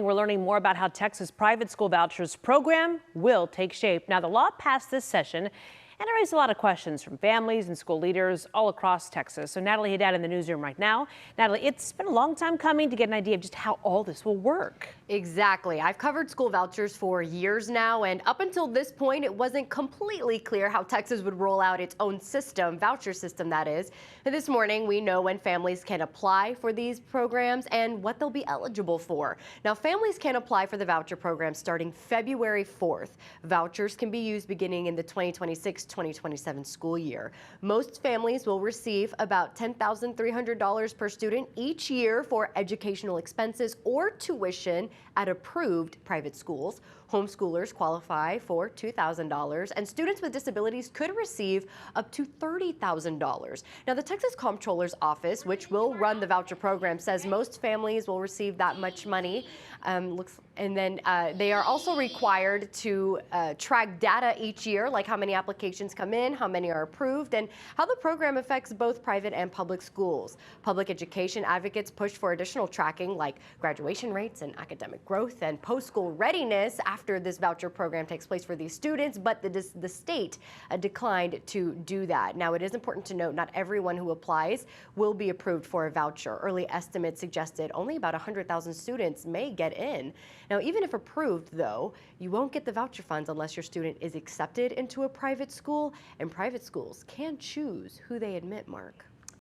We're learning more about how Texas private school vouchers program will take shape. Now, the law passed this session, and it raised a lot of questions from families and school leaders all across Texas. So Natalie Haddad in the newsroom right now. Natalie, it's been a long time coming to get an idea of just how all this will work. Exactly. I've covered school vouchers for years now, and up until this point, it wasn't completely clear how Texas would roll out its own system, voucher system that is. And this morning, we know when families can apply for these programs and what they'll be eligible for. Now, families can apply for the voucher program starting February 4th. Vouchers can be used beginning in the 2026-2027 school year. Most families will receive about $10,300 per student each year for educational expenses or tuition at approved private schools. Homeschoolers qualify for $2,000, and students with disabilities could receive up to $30,000. Now, the Texas Comptroller's Office, which will run the voucher program, says most families will receive that much money. They are also required to track data each year, like how many applications come in, how many are approved, and how the program affects both private and public schools. Public education advocates push for additional tracking, like graduation rates and academic growth and post-school readiness after this voucher program takes place for these students, but the state declined to do that. Now, it is important to note not everyone who applies will be approved for a voucher. Early estimates suggested only about 100,000 students may get in. Now, even if approved, though, you won't get the voucher funds unless your student is accepted into a private school, and private schools can choose who they admit, Mark.